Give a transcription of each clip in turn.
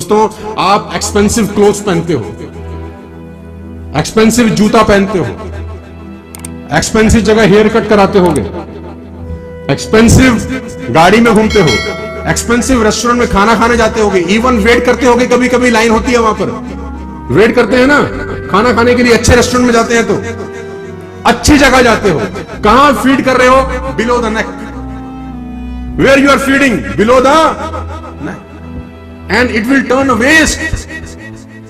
दोस्तों, आप expensive clothes पहनते हो, एक्सपेंसिव जूता पहनते हो, एक्सपेंसिव जगह हेयर कट कराते होगे, एक्सपेंसिव गाड़ी में घूमते हो, एक्सपेंसिव रेस्टोरेंट में खाना खाने जाते होगे, इवन वेट करते होगे, कभी कभी लाइन होती है वहां पर वेट करते हैं ना खाना खाने के लिए, अच्छे रेस्टोरेंट में जाते हैं तो अच्छी जगह जाते हो, कहां फीड कर रहे हो? Below the neck. Where you are feeding? Below the neck, and it will turn a waste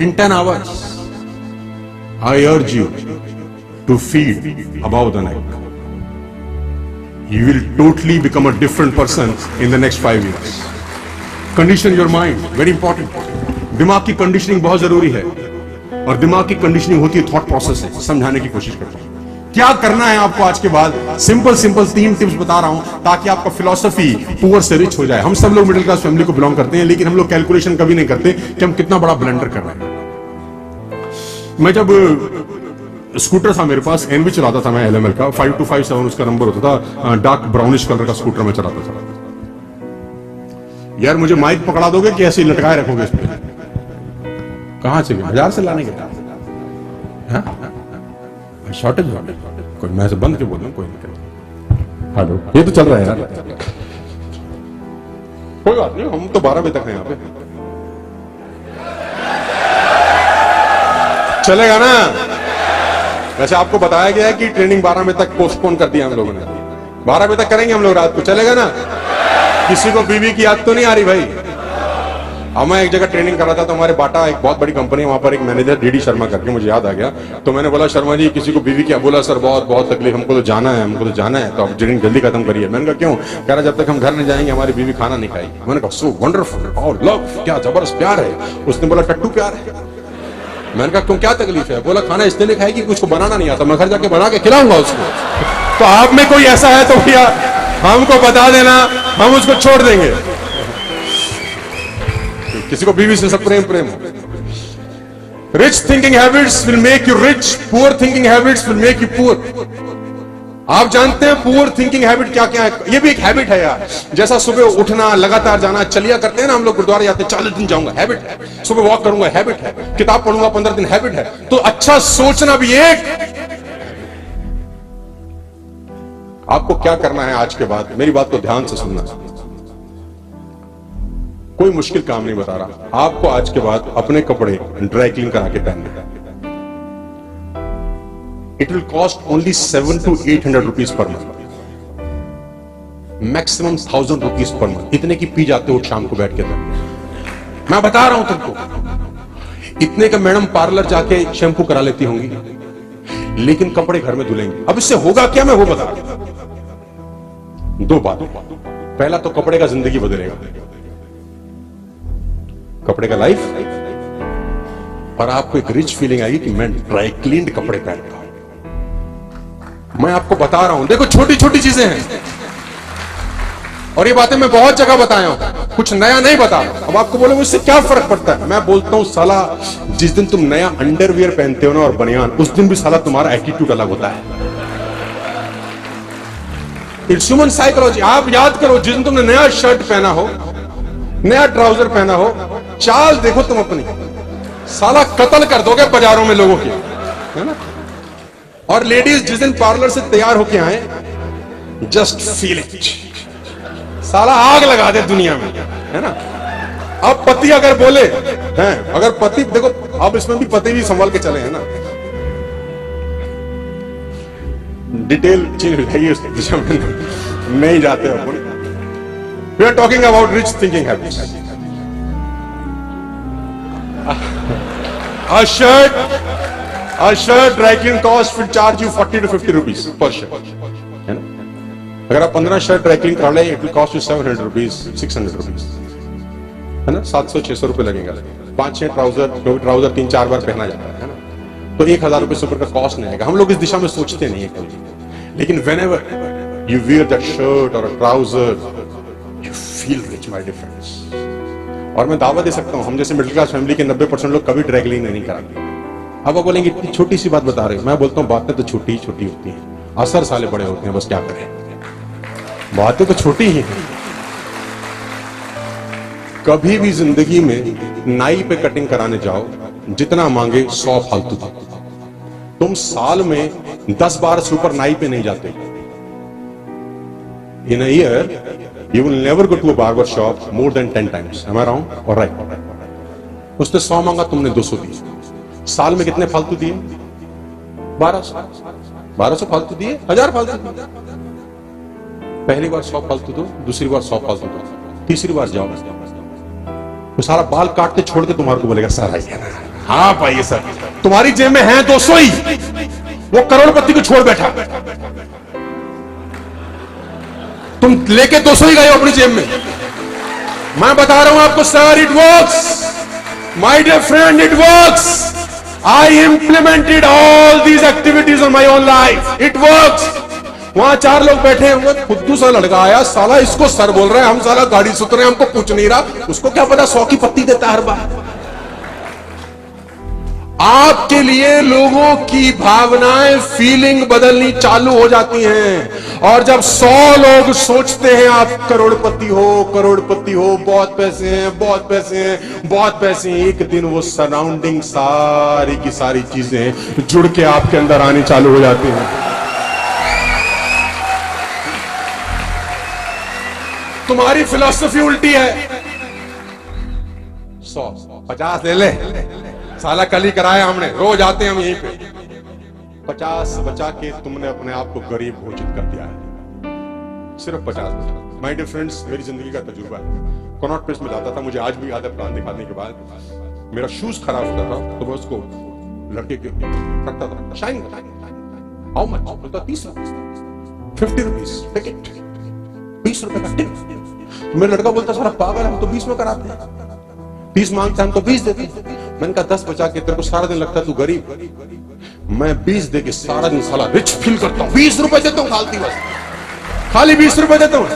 in 10 hours. I urge you to feed above the neck. You will totally become a different person in the next 5 years. Condition your mind, very important. दिमाग की conditioning बहुत जरूरी है, और दिमाग की conditioning होती है थॉट प्रोसेस से। समझाने की कोशिश करता हूं क्या करना है आपको आज के बाद। सिंपल 3 टिप्स बता रहा हूं ताकि आपका फिलॉसफी पुअर से रिच हो जाए। हम सब लोग मिडिल क्लास फैमिली को बिलोंग करते हैं, लेकिन हम लोग कैलकुलेशन कभी नहीं करते कि हम कितना बड़ा ब्लंडर कर रहे हैं। मैं जब स्कूटर था मेरे पास, एनवी चलाता था मैं, एलएमएल का 5257 उसका नंबर होता था, डार्क ब्राउनिश कलर का स्कूटर में चलाता था। यार मुझे माइक पकड़ा दोगे कि ऐसे ही लटकाए रखोगे इस पे? कहां से? बाजार से लाने के शॉर्टेज वाले कोई, मैं से बंद के बोल रहा हूं, कोई नहीं। हेलो, ये तो चल रहा है यार, कोई बात नहीं, हम तो 12 बजे तक हैं यहाँ पे, चलेगा ना? वैसे आपको बताया गया है कि ट्रेनिंग 12 बजे तक पोस्टपोन कर दिया हम लोगों ने, 12 बजे तक करेंगे हम लोग रात को, चलेगा ना? किसी को बीवी की याद तो नहीं आ रही भाई? मैं एक जगह ट्रेनिंग कर रहा था, तो हमारे बाटा एक बहुत बड़ी कंपनी है, वहां पर एक मैनेजर डीडी शर्मा करके, मुझे याद आ गया, तो मैंने बोला शर्मा जी किसी को बीवी क्या? बोला सर बहुत बहुत तकलीफ, हमको तो जाना है, हमको तो जाना है, तो आप ट्रेनिंग जल्दी खत्म करिए। मैंने कहा क्यों? कह रहा जब तक हम घर नहीं जाएंगे हमारी बीवी खाना नहीं खाएगी। मैंने कहा सो वंडरफुल, और लव, क्या जबरदस्त प्यार है। उसने बोला टट्टू प्यार है। मैंने कहा क्यों, क्या तकलीफ है? बोला खाना इसलिए नहीं खाएगी कि उसको बनाना नहीं आता, मैं घर जाके बना के खिलाऊंगा उसको। तो आप में कोई ऐसा है तो भैया हमको बता देना, हम उसको छोड़ देंगे। किसी को बीवी से सब प्रेम प्रेम हो। Rich thinking habits will make you rich, poor thinking habits will make you poor. आप जानते हैं पुअर थिंकिंग हैबिट क्या क्या है? ये भी एक हैबिट है यार। जैसा सुबह उठना, लगातार जाना, चलिया करते हैं ना हम लोग, गुरुद्वारे जाते हैं, 40 दिन जाऊंगा, हैबिट है। सुबह वॉक करूंगा, हैबिट है। किताब पढ़ूंगा 15 दिन, हैबिट है। तो अच्छा सोचना भी एक। आपको क्या करना है आज के बाद, मेरी बात को ध्यान से सुनना, कोई मुश्किल काम नहीं बता रहा। आपको आज के बाद अपने कपड़े ड्राई क्लीन करा के पहनने। It will cost only 700 to 800 rupees per month, maximum 1000 rupees per month. इतने की पी जाते हो शाम को बैठ के तक, मैं बता रहा हूं तुमको। इतने का मैडम पार्लर जाके शैम्पू करा लेती होंगी, लेकिन कपड़े घर में धुलेंगे। अब इससे होगा क्या, मैं वो बता रहा हूं। 2 बात, पहला तो कपड़े का जिंदगी बदलेगा, कपड़े का लाइफ, और आपको एक रिच फीलिंग आएगी कि मैं ड्राई क्लीन्ड कपड़े पहनता हूं। मैं आपको बता रहा हूं, देखो छोटी छोटी चीजें हैं, और ये बातें मैं बहुत जगह बताया हूं, कुछ नया नहीं बता। अब आपको बोले मुझसे क्या फर्क पड़ता है? मैं बोलता हूं साला, जिस दिन तुम नया अंडरवियर पहनते हो ना और बनियान, उस दिन भी साला तुम्हारा एटीट्यूड अलग होता है। It's human psychology. आप याद करो, जिस दिन तुमने नया शर्ट पहना हो, नया ट्राउजर पहना हो, चाल देखो तुम अपनी, साला कत्ल कर दोगे बाजारों में लोगों की, है ना? और लेडीज जिस दिन पार्लर से तैयार होके आए, जस्ट फील इट, साला आग लगा दे दुनिया में, है ना? अब पति अगर बोले हैं, अगर पति देखो, अब इसमें भी पति भी संभाल के चले, है ना? डिटेल चीज है उस दिशा में नहीं जाते अपन। We are talking about rich thinking habits. A shirt dry clean cost will charge you 40 to 50 rupees per shirt, है ना? अगर आप 15 शर्ट ड्राई क्लीन करा ले, it will cost you 700 rupees, 600 rupees, है ना? 700-600 रुपए लगेगा। 5-6 ट्राउजर, क्योंकि ट्राउजर 3-4 बार पहना जाता है ना? तो 1000 रुपए से ऊपर का कॉस्ट नहीं आएगा। हम लोग इस दिशा में सोचते नहीं है कभी, लेकिन whenever you wear that shirt or a trouser, you feel rich by difference। और मैं दावा दे सकता हूं, हम जैसे मिडिल क्लास फैमिली के 90% लोग कभी ड्राई क्लीन नहीं कराते। अब आप बोलेंगे इतनी छोटी सी बात बता रहे हो। मैं बोलता हूँ बातें तो छोटी ही छोटी होती हैं, असर साले बड़े होते हैं, बस क्या करें, बातें तो छोटी ही हैं। कभी भी जिंदगी में नाई पे कटिंग कराने जाओ, जितना मांगे 100 फालतू दो। तुम साल में 10 बार से ऊपर नाई पे नहीं जाते। In a year you will never go to a barber shop more than 10 times. Am I wrong और राइट? उसने 100 मांगा, तुमने 200 दिए। साल में कितने फालतू दिए? 1200 फालतू दिए, 1000 फालतू दिए। पहली बार 100 फालतू दो, दूसरी बार 100 फालतू दो, तीसरी बार जाओ वो सारा बाल काटते छोड़ के तुम्हारे को बोलेगा सर आइए ना। हाँ भाई सर, तुम्हारी जेब में है 200 ही, वो करोड़पति को छोड़ बैठा, तुम लेके 200 ही गए हो अपनी जेब में। मैं बता रहा हूं आपको sir, it works my dear friend, it works. I implemented all these activities on my own life, it works. वहां 4 लोग बैठे हुए, खुद्दू सा लड़का आया, साला इसको सर बोल रहे हैं, हम साला गाड़ी से उतरे, हमको पूछ नहीं रहा, उसको क्या पता 100 की पत्ती देता हर बार। आपके लिए लोगों की भावनाएं, फीलिंग बदलनी चालू हो जाती हैं। और जब 100 लोग सोचते हैं आप करोड़पति हो, करोड़पति हो, बहुत पैसे हैं, बहुत पैसे हैं, बहुत पैसे हैं, एक दिन वो सराउंडिंग सारी की सारी चीजें जुड़ के आपके अंदर आनी चालू हो जाती हैं। तुम्हारी फिलॉसफी उल्टी है। 100 50 ले ले, साला कल ही कराया हमने, रोज आते हैं हम यहीं पे। 50 बचा के तुमने अपने आप को गरीब घोषित कर दिया है, सिर्फ 50। माय डियर फ्रेंड्स, मेरी जिंदगी का तजुर्बा है। कनॉट प्लेस में जाता था, मुझे आज भी याद है, प्लान दिखाने के बाद मेरा शूज खराब होता था तो मैं उसको लड़के के रखता था, शाइन हाउ मच बोलता, 30 50 रुपीज टिकट, 20 रुपए का टिकट। तो मेरा लड़का बोलता सारा पागल है, हम तो 20 में कराते हैं, 30 मांगते हम तो 20 देते। मैंने कहा 10 बचा के, तेरे को सारा दिन लगता है तू गरीब, मैं 20 दे के सारा दिन साला रिच फील करता हूं, 20 रुपए देता हूं खाली, बस खाली 20 रुपए देता हूं।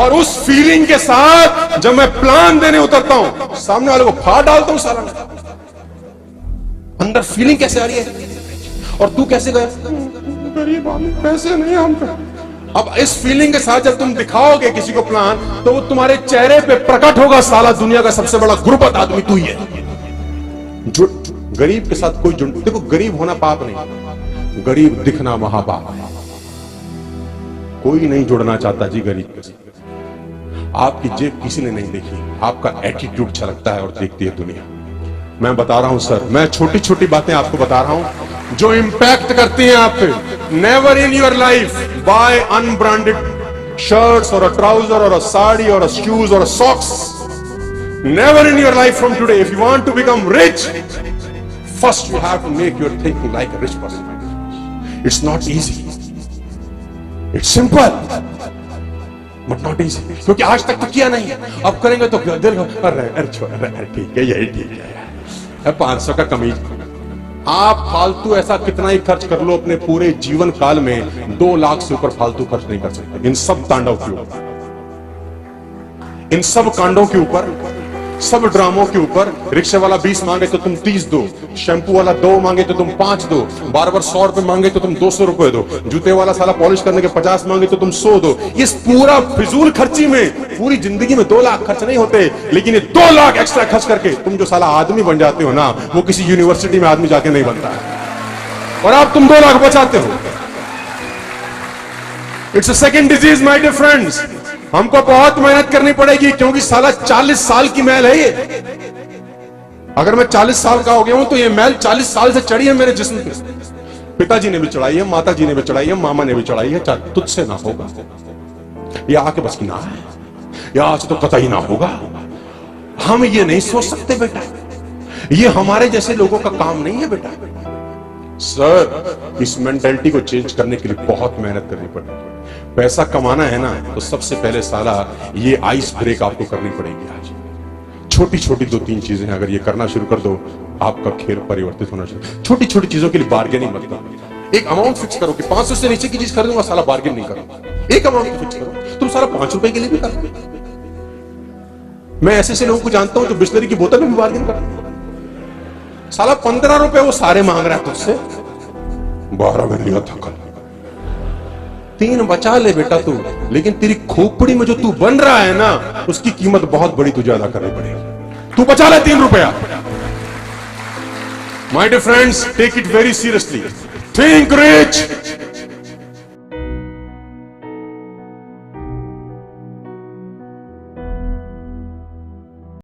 और उस फीलिंग के साथ जब मैं प्लान देने उतरता हूं, सामने वाले को फाड़ डालता हूं सारा। अंदर फीलिंग कैसे आ रही है? और तू कैसे गया? गरीब आदमी, पैसे नहीं हम पे। अब इस फीलिंग के साथ जब तुम दिखाओगे किसी को प्लान, तो वो तुम्हारे चेहरे पे प्रकट होगा, साला दुनिया का सबसे बड़ा गुर्बत आदमी तू ही है। गरीब के साथ कोई जुड़, देखो गरीब होना पाप नहीं, गरीब दिखना महापाप है। कोई नहीं जुड़ना चाहता जी गरीब के साथ। आपकी जेब किसी ने नहीं देखी, आपका एटीट्यूड छलकता है और देखती है दुनिया। मैं बता रहा हूं सर, मैं छोटी छोटी बातें आपको बता रहा हूं जो इंपैक्ट करती हैं आप पे। Never in your life buy unbranded shirts और अ ट्राउजर और अ साड़ी और अ शूज और a socks. Never in your life from today, if you want to become rich, first you have to make your thinking like a rich person. It's not easy, it's simple but not easy, क्योंकि आज तक तो किया नहीं है। अब करेंगे तो दिल अरे ठीक है, यही ठीक है, 500 का कमीज। आप फालतू ऐसा कितना ही खर्च कर लो अपने पूरे जीवन काल में, 2 लाख से ऊपर फालतू खर्च नहीं कर सकते इन सब तांडव के ऊपर, इन सब कांडों के ऊपर, सब ड्रामों के ऊपर। रिक्शे वाला 20 मांगे तो तुम 30 दो, शैम्पू वाला 2 मांगे तो तुम 5 दो, बार्बर 100 रुपए मांगे तो तुम 200 रुपए दो, जूते वाला साला पॉलिश करने के 50 मांगे तो तुम 100 दो। इस पूरा फिजूल खर्ची में पूरी जिंदगी में 2 लाख खर्च नहीं होते, लेकिन ये 2 लाख एक्स्ट्रा खर्च करके तुम जो साला आदमी बन जाते हो ना, वो किसी यूनिवर्सिटी में आदमी जाके नहीं बनता है, और आप तुम 2 लाख बचाते हो। It's a second disease my dear friends. हमको बहुत मेहनत करनी पड़ेगी, क्योंकि साला 40 साल की मैल है ये। अगर मैं 40 साल का हो गया हूं तो ये मैल 40 साल से चढ़ी है मेरे जिस्म पे। पिताजी ने भी चढ़ाई है, माता जी ने भी चढ़ाई है, मामा ने भी चढ़ाई है। तुझसे ना होगा, ये आके बस की ना है, या आज तो कतई ना होगा। हम ये नहीं सोच सकते बेटा, ये हमारे जैसे लोगों का काम नहीं है बेटा। सर, इस मेंटालिटी को चेंज करने के लिए बहुत मेहनत करनी पड़ेगी। पैसा कमाना है ना, तो सबसे पहले साला ये आइस ब्रेक आपको करनी पड़ेगी। आज छोटी छोटी 2-3 चीजें अगर ये करना शुरू कर दो, आपका खेल परिवर्तित होना शुरू। छोटी छोटी चीजों के लिए बार्गेनिंग मत करो। एक अमाउंट फिक्स करो कि 500 से नीचे की चीज खरीदूंगा, साला बार्गेन नहीं करो। एक अमाउंट फिक्स करो, तुम साला 5 रुपए के लिए भी करो। मैं ऐसे लोगों को जानता हूं जो बिस्लरी की बोतल में भी बार्गेन करते। साला 15 रुपए वो सारे मांग रहा है तुझसे, 12 में लिया था कल, 3 बचा ले बेटा तू, लेकिन तेरी खोपड़ी में जो तू बन रहा है ना, उसकी कीमत बहुत बड़ी तुझे अदा करनी पड़ेगी। तू बचा ले 3 रुपया। My dear friends, take it very seriously. Think rich,